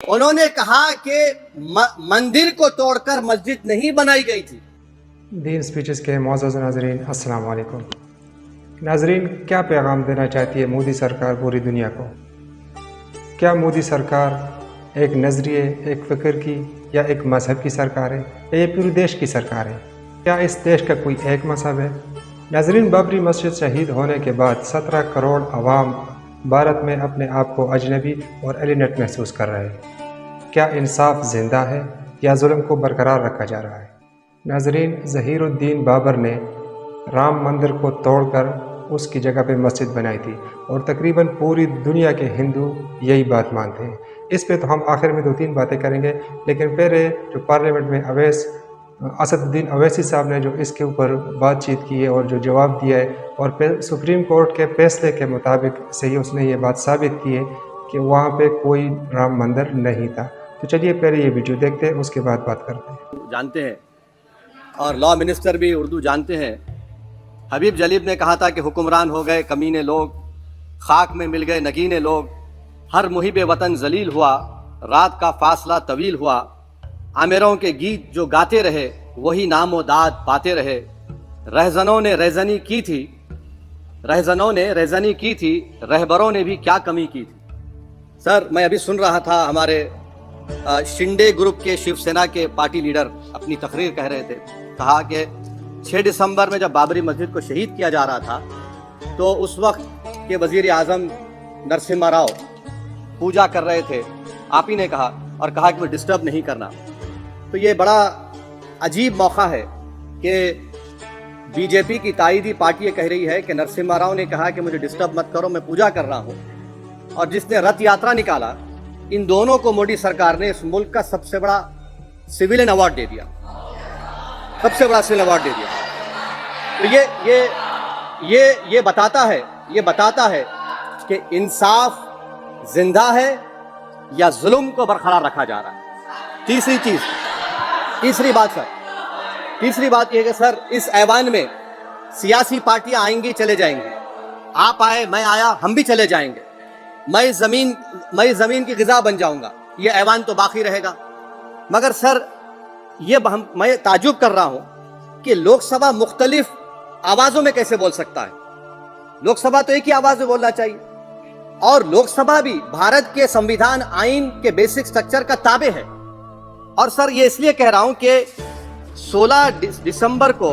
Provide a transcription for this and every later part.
उन्होंने कहा कि मंदिर को तोड़कर मस्जिद नहीं बनाई गई थी। दीन स्पीचेस के मौजूद नाजरीन, अस्सलाम वालेकुम। नाजरीन, क्या पैगाम देना चाहती है मोदी सरकार पूरी दुनिया को? क्या मोदी सरकार एक नज़रिए, एक फ़िक्र की या एक मज़हब की सरकार है, या ये पूरे देश की सरकार है? क्या इस देश का कोई एक मज़हब है? नाजरीन, बाबरी मस्जिद शहीद होने के बाद 17 करोड़ आवाम भारत में अपने आप को अजनबी और एलिनेट महसूस कर रहे हैं। क्या इंसाफ ज़िंदा है या जुल्म को बरकरार रखा जा रहा है? नाजरीन, ज़हीरुद्दीन बाबर ने राम मंदिर को तोड़कर उसकी जगह पे मस्जिद बनाई थी और तकरीबन पूरी दुनिया के हिंदू यही बात मानते हैं। इस पे तो हम आखिर में 2-3 बातें करेंगे, लेकिन पहले जो पार्लियामेंट में असदुद्दीन अवैसी साहब ने जो इसके ऊपर बातचीत की है और जो जवाब दिया है, और सुप्रीम कोर्ट के फैसले के मुताबिक से ही उसने ये बात साबित की है कि वहाँ पे कोई राम मंदिर नहीं था। तो चलिए पहले ये वीडियो देखते हैं, उसके बाद बात करते हैं। जानते हैं और लॉ मिनिस्टर भी उर्दू जानते हैं। हबीब जलीब ने कहा था कि हुक्मरान हो गए कमीने लोग, खाक में मिल गए नगीने लोग, हर मुहिब वतन जलील हुआ, रात का फासला तवील हुआ, आमिरों के गीत जो गाते रहे वही नामो दाद पाते रहे, रहजनों ने रेजनी की थी, रहजनों ने रेजनी की थी, रहबरों ने भी क्या कमी की थी। सर, मैं अभी सुन रहा था हमारे शिंदे ग्रुप के शिवसेना के पार्टी लीडर अपनी तकरीर कह रहे थे। कहा कि 6 दिसंबर में जब बाबरी मस्जिद को शहीद किया जा रहा था तो उस वक्त के वजीर आजम नरसिम्हा राव पूजा कर रहे थे, आप ही ने कहा, और कहा कि वो डिस्टर्ब नहीं करना। तो ये बड़ा अजीब मौका है कि बीजेपी की ताईदी पार्टी ये कह रही है कि नरसिम्हा राव ने कहा कि मुझे डिस्टर्ब मत करो, मैं पूजा कर रहा हूँ, और जिसने रथ यात्रा निकाला, इन दोनों को मोदी सरकार ने इस मुल्क का सबसे बड़ा सिविलियन अवार्ड दे दिया, सबसे बड़ा सिविल अवार्ड दे दिया। तो ये बताता है कि इंसाफ जिंदा है या जुल्म को बरकरार रखा जा रहा है। तीसरी बात यह है कि सर, इस ऐवान में सियासी पार्टियां आएंगी चले जाएंगी, आप आए मैं आया हम भी चले जाएंगे, मैं जमीन की ग़िज़ा बन जाऊंगा, ये ऐवान तो बाकी रहेगा। मगर सर, मैं ताजुब कर रहा हूं कि लोकसभा मुख्तलिफ आवाजों में कैसे बोल सकता है। लोकसभा तो एक ही आवाज में बोलना चाहिए, और लोकसभा भी भारत के संविधान आइन के बेसिक स्ट्रक्चर का ताबे है। और सर, ये इसलिए कह रहा हूं कि 16 दिसंबर को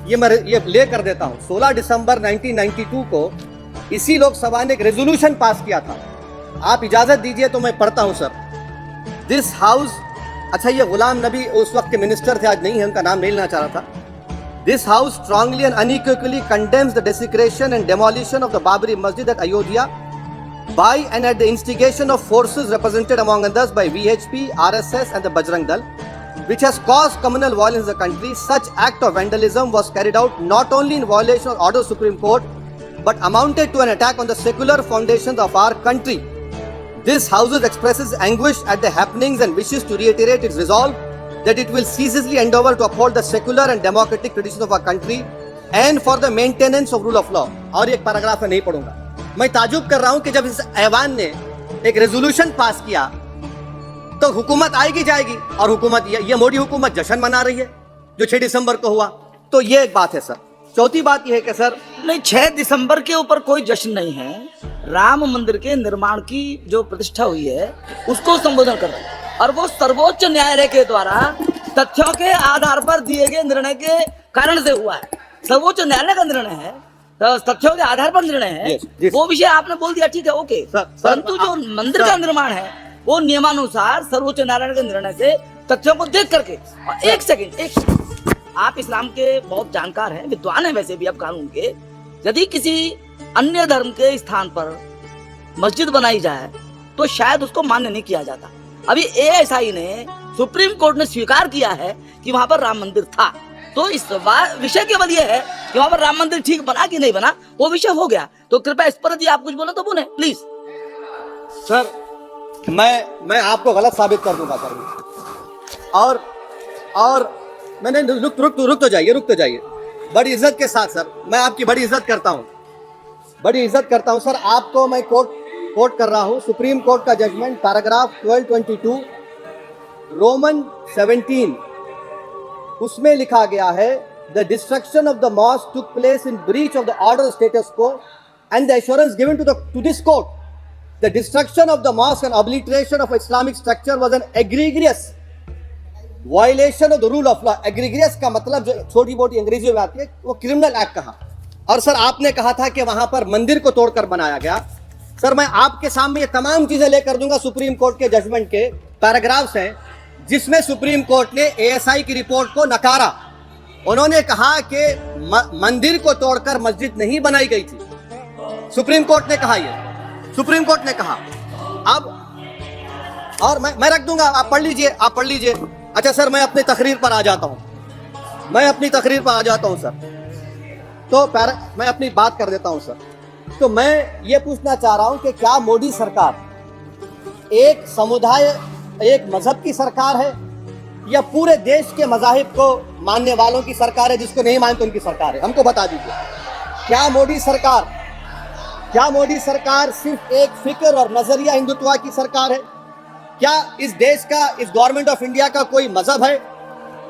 ये ले कर देता हूं, 16 दिसंबर 1992 को इसी लोकसभा ने एक रेजोल्यूशन पास किया था। आप इजाजत दीजिए तो मैं पढ़ता हूं सर। दिस हाउस, अच्छा, ये गुलाम नबी उस वक्त के मिनिस्टर थे, आज नहीं है, उनका नाम नहीं लेना चाह रहा था। This house strongly and unequivocally condemns the desecration and demolition of the Babri Masjid at Ayodhya by and at the instigation of forces represented among others by VHP, RSS and the Bajrang Dal, which has caused communal violence in the country. Such act of vandalism was carried out not only in violation of order of Supreme Court but amounted to an attack on the secular foundations of our country. This House expresses anguish at the happenings and wishes to reiterate its resolve that it will ceaselessly endeavor to uphold the secular and democratic traditions of our country and for the maintenance of rule of law. और एक paragraph में नहीं पढ़ूंगा। मैं ताजुब कर रहा हूं कि जब इस ऐवान ने एक रेजोल्यूशन पास किया तो हुकूमत आएगी जाएगी, और हुकूमत ये मोदी हुकूमत जश्न मना रही है जो 6 दिसंबर को हुआ। तो ये एक बात है सर। चौथी बात यह है कि सर, नहीं, 6 दिसंबर के ऊपर कोई जश्न नहीं है। राम मंदिर के निर्माण की जो प्रतिष्ठा हुई है उसको संबोधन कर रहे हैं, और वो सर्वोच्च न्यायालय के द्वारा तथ्यों के आधार पर दिए गए निर्णय के कारण से हुआ है। सर्वोच्च न्यायालय का निर्णय है, तो तथ्यों के आधार पर निर्णय है। वो विषय आपने बोल दिया, ठीक है, ओके, परंतु जो मंदिर का निर्माण है वो नियमानुसार सर्वोच्च न्यायालय के निर्णय से तथ्यों को देख करके। और एक सेकंड, आप इस्लाम के बहुत जानकार हैं, विद्वान हैं वैसे भी आप कानून के। यदि किसी अन्य धर्म के स्थान पर मस्जिद बनाई जाए तो शायद उसको मान्य नहीं किया जाता। अभी ASI ने, सुप्रीम कोर्ट ने स्वीकार किया है कि वहां पर राम मंदिर था, तो इस विषय केवल यह है कि वहां पर राम मंदिर ठीक बना कि नहीं बना, वो विषय हो गया। तो कृपया इस पर यदि आप कुछ बोले तो बोले प्लीज। सर, मैं आपको गलत साबित कर दूंगा सर। और मैंने रुक तो जाइए बड़ी इज्जत के साथ सर, मैं आपकी बड़ी इज्जत करता हूं सर। आपको मैं कोट कर रहा हूं सुप्रीम कोर्ट का जजमेंट पैराग्राफ 1222 रोमन 17, उसमें लिखा गया है the destruction of the mosque took place in breach of the order status quo and the assurance given to this court the destruction of the mosque and obliteration of Islamic structure was an egregious violation of the rule of law. Egregious का मतलब जो छोटी मोटी अंग्रेजी में आती है वो क्रिमिनल एक्ट कहा। और सर आपने कहा था कि वहां पर मंदिर को तोड़कर बनाया गया। सर मैं आपके सामने ये तमाम चीजें लेकर दूंगा सुप्रीम कोर्ट के जजमेंट के पैराग्राफ्स हैं जिसमें सुप्रीम कोर्ट ने एएसआई की रिपोर्ट को नकारा। उन्होंने कहा कि मंदिर को तोड़कर मस्जिद नहीं बनाई गई थी। सुप्रीम कोर्ट ने कहा, ये सुप्रीम कोर्ट ने कहा। अब और मैं रख दूंगा, आप पढ़ लीजिए। अच्छा सर मैं अपनी तकरीर पर आ जाता हूं सर। तो मैं अपनी बात कर देता हूं सर। तो मैं ये पूछना चाह रहा हूं कि क्या मोदी सरकार एक समुदाय एक मजहब की सरकार है या पूरे देश के मजाहिब को मानने वालों की सरकार है? जिसको नहीं मानते उनकी सरकार है, हमको बता दीजिए। क्या मोदी सरकार सिर्फ एक फिक्र और नजरिया हिंदुत्व की सरकार है? क्या इस देश का, इस गवर्नमेंट ऑफ इंडिया का कोई मजहब है?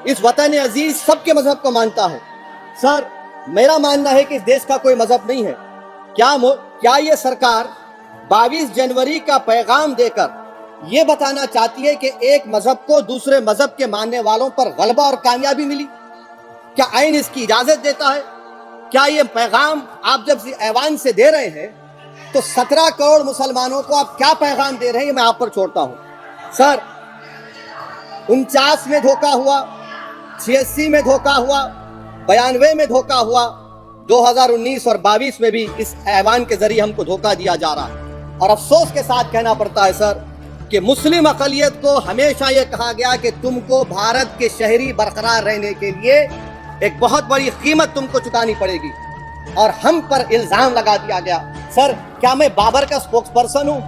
इस वतन अजीज सबके मजहब को मानता है। सर मेरा मानना है कि इस देश का कोई मजहब नहीं है। क्या ये सरकार 22 जनवरी का पैगाम देकर ये बताना चाहती है कि एक मजहब को दूसरे मजहब के मानने वालों पर गलबा और कामयाबी मिली? क्या आइन इसकी इजाजत देता है? क्या ये पैगाम आप जब ऐवान से दे रहे हैं तो 17 करोड़ मुसलमानों को आप क्या पैगाम दे रहे हैं? ये मैं आप पर छोड़ता हूं। सर 49 में धोखा हुआ, 86 में धोखा हुआ, 92 में धोखा हुआ, 2019 और 22 में भी इस ऐवान के जरिए हमको धोखा दिया जा रहा है। और अफसोस के साथ कहना पड़ता है सर कि मुस्लिम अक़लियत को हमेशा ये कहा गया कि तुमको भारत के शहरी बरकरार रहने के लिए एक बहुत बड़ी कीमत तुमको चुकानी पड़ेगी, और हम पर इल्जाम लगा दिया गया। सर क्या मैं बाबर का स्पोक्स पर्सन हूँ?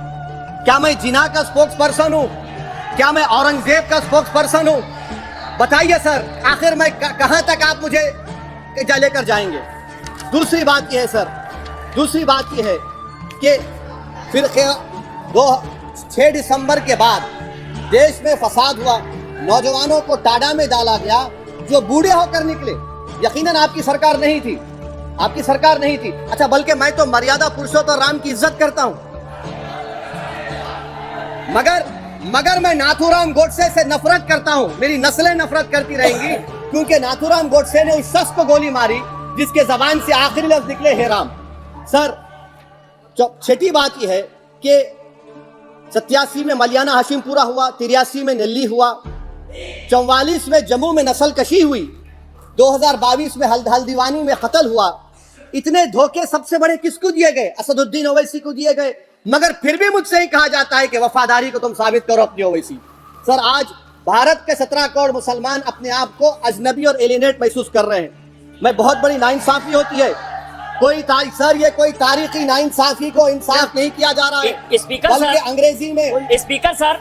क्या मैं जिना का स्पोक्स पर्सन हूँ? क्या मैं औरंगजेब का स्पोक्स पर्सन हूँ? बताइए सर, आखिर मैं कहाँ तक आप मुझे लेकर जाएंगे? दूसरी बात यह है कि फिर 6 दिसंबर के बाद देश में फसाद हुआ, नौजवानों को टाडा में डाला गया जो बूढ़े होकर निकले। यकीनन आपकी सरकार नहीं थी। अच्छा बल्कि मैं तो मर्यादा पुरुषोत्तम राम की इज्जत करता हूं, मगर मैं नाथूराम गोडसे से नफरत करता हूं। मेरी नस्लें नफरत करती रहेंगी क्योंकि नाथूराम गोडसे ने उस शख्स को गोली मारी जिसके जबान से आखिरी लफ्ज निकले हे राम। सर छठी बात यह है कि 87 में मलियाना हाशिम पूरा हुआ, 83 में नल्ली हुआ, 44 में जम्मू में नस्ल कशी हुई, 2022 में हल्दीवानी में कत्ल हुआ। इतने धोखे सबसे बड़े किसको दिए गए? असदुद्दीन ओवैसी को दिए गए। मगर फिर भी मुझसे ही कहा जाता है कि वफादारी को तुम साबित करो अपनी ओवैसी। सर आज भारत के 17 करोड़ मुसलमान अपने आप को अजनबी और एलिनेट महसूस कर रहे हैं। मैं बहुत बड़ी नाइंसाफी होती है। सर ये कोई तारीखी नाइंसाफी को इंसाफ नहीं किया जा रहा है। स्पीकर बल्कि सर, अंग्रेजी में स्पीकर सर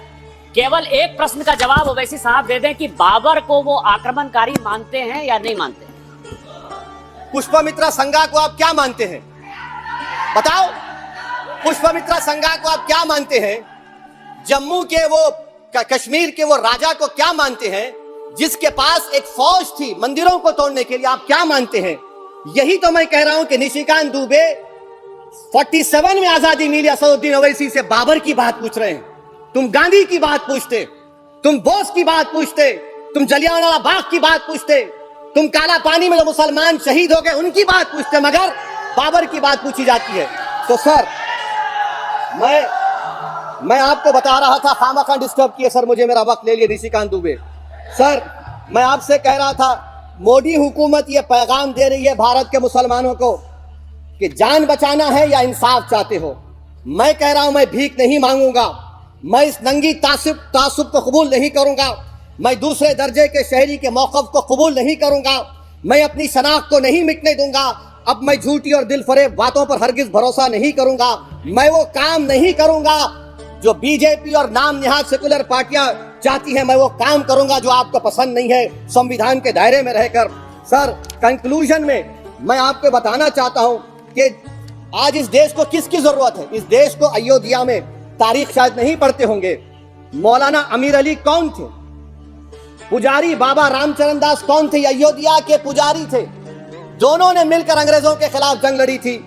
केवल एक प्रश्न का जवाब ओवैसी साहब दे दें कि बाबर को वो आक्रमणकारी मानते हैं या नहीं मानते? पुष्पमित्रा संघा को आप क्या मानते हैं? बताओ, पुष्पमित्रा संघा को आप क्या मानते हैं? जम्मू के वो कश्मीर के वो राजा को क्या मानते हैं जिसके पास एक फौज थी मंदिरों को तोड़ने के लिए? आप क्या मानते हैं? यही तो मैं कह रहा हूं कि निशिकांत दुबे 47 में आजादी मिली, असदुद्दीन ओवैसी से बाबर की बात पूछ रहे हैं। तुम गांधी की बात पूछते, तुम बोस की बात पूछते, तुम जलियांवाला बाग की बात पूछते, तुम काला पानी में जो मुसलमान शहीद हो गए उनकी बात पूछते, मगर बाबर की बात पूछी जाती है। तो सर मैं आपको बता रहा था, खामखा डिस्टर्ब किए सर, मुझे मेरा वक्त ले लिए निशिकांत दुबे। सर मैं आपसे कह रहा था मोदी हुकूमत ये पैगाम दे रही है भारत के मुसलमानों को कि जान बचाना है या इंसाफ चाहते हो। मैं कह रहा हूं मैं भीख नहीं मांगूंगा, मैं इस नंगी तासुब को कबूल नहीं करूंगा, मैं दूसरे दर्जे के शहरी के मौक़िफ़ को कबूल नहीं करूंगा, मैं अपनी शनाख्त को नहीं मिटने दूंगा। अब मैं झूठी और दिल फरेब बातों पर हरगिज भरोसा नहीं करूंगा। मैं वो काम नहीं करूंगा जो बीजेपी और नाम निहाद सेकुलर पार्टियां चाहती हैं। मैं वो काम करूंगा जो आपको पसंद नहीं है, संविधान के दायरे में रहकर। सर कंक्लूजन में मैं आपको बताना चाहता हूं कि आज इस देश को किसकी जरूरत है? इस देश को अयोध्या में, तारीख शायद नहीं पढ़ते होंगे, मौलाना अमीर अली कौन थे, पुजारी बाबा रामचरण दास कौन थे, अयोध्या के पुजारी थे। दोनों ने मिलकर अंग्रेजों के खिलाफ जंग लड़ी थी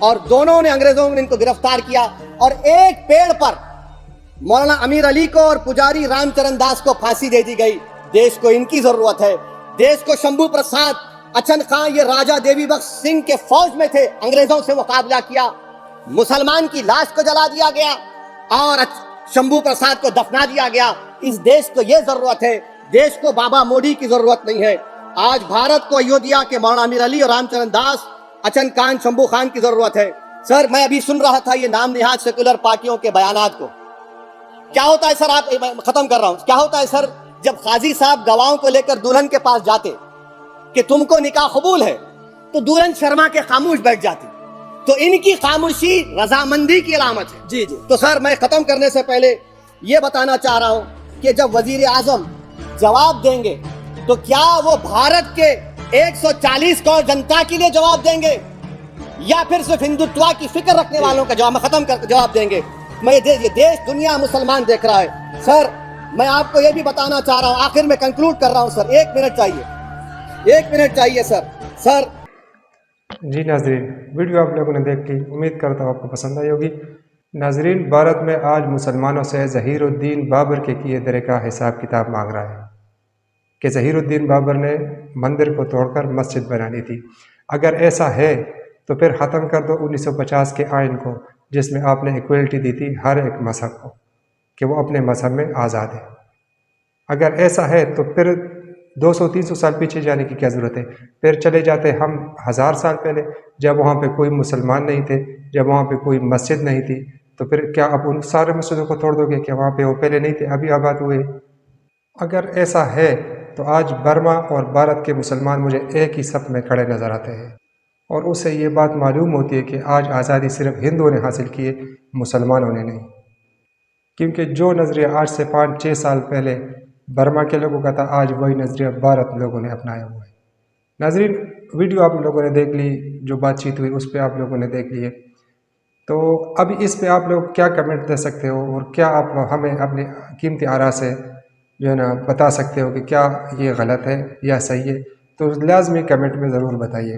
और दोनों ने, अंग्रेजों ने इनको गिरफ्तार किया और एक पेड़ पर मौलाना अमीर अली को और पुजारी रामचरण दास को फांसी दे दी गई। देश को इनकी जरूरत है। देश को शंभू प्रसाद, अचन खां, ये राजा देवी बख्श सिंह के फौज में थे, अंग्रेजों से मुकाबला किया, मुसलमान की लाश को जला दिया गया और शंभू प्रसाद को दफना दिया गया। इस देश को यह जरूरत है, देश को बाबा मोदी की जरूरत नहीं है। आज भारत को अयोध्या के मौलाना अमीर अली और रामचरण दास, अचन खान, शंभू खान की जरूरत है। सर, मैं अभी सुन रहा था ये नाम निहाद सेकुलर पार्टियों के बयानात को। क्या होता है सर, आप, खत्म कर रहा हूं, क्या होता है सर, जब काजी साहब गवाहों को लेकर दुल्हन के पास जाते कि तुमको निकाह कबूल है, तो दुल्हन शर्मा के खामोश बैठ जाती। तो इनकी खामोशी रजामंदी की अलामत है। जी जी। तो सर, मैं खत्म करने से पहले ये बताना चाह रहा हूं कि जब वजीर आजम जवाब देंगे तो क्या वो भारत के 140 करोड़ जनता के लिए जवाब देंगे या फिर सिर्फ हिंदुत्व की फिक्र रखने वालों का जवाब, मैं खत्म कर जवाब देंगे। मैं ये देश दुनिया मुसलमान देख रहा है। सर, मैं आपको ये भी बताना चाह रहा हूं, आखिर में कंक्लूड कर रहा हूं सर, 1 मिनट चाहिए, 1 मिनट चाहिए सर। जी नाजरीन, वीडियो आप लोगों ने देख ली, उम्मीद करता हूँ आपको पसंद आई होगी। नाजरीन, भारत में आज मुसलमानों से ज़हीरुद्दीन बाबर के किए दर का हिसाब किताब मांग रहा है कि ज़हीरुद्दीन बाबर ने मंदिर को तोड़कर मस्जिद बनानी थी। अगर ऐसा है तो फिर ख़त्म कर दो 1950 के आइन को, जिसमें आपने इक्वलिटी दी थी हर एक मज़हब को कि वो अपने मज़हब में आज़ाद है। अगर ऐसा है तो फिर 200-300 साल पीछे जाने की क्या ज़रूरत है? फिर चले जाते हम 1000 साल पहले, जब वहाँ पे कोई मुसलमान नहीं थे, जब वहाँ पे कोई मस्जिद नहीं थी। तो फिर क्या आप उन सारे मस्जिदों को तोड़ दोगे? क्या वहाँ पे वो पहले नहीं थे, अभी आबाद हुए? अगर ऐसा है तो आज बर्मा और भारत के मुसलमान मुझे एक ही सफ में खड़े नज़र आते हैं और उससे ये बात मालूम होती है कि आज आज़ादी सिर्फ हिंदुओं ने हासिल की है, मुसलमानों ने नहीं। क्योंकि जो नज़रिया आज से 5-6 साल पहले बर्मा के लोगों का था, आज वही नज़रिया भारत लोगों ने अपनाया हुआ है। नाजरीन, वीडियो आप लोगों ने देख ली, जो बातचीत हुई उस पर आप लोगों ने देख ली है। तो अभी इस पे आप लोग क्या कमेंट दे सकते हो और क्या आप हमें अपने कीमती आरा से जो है ना बता सकते हो कि क्या ये गलत है या सही है? तो लाजमी कमेंट में ज़रूर बताइए।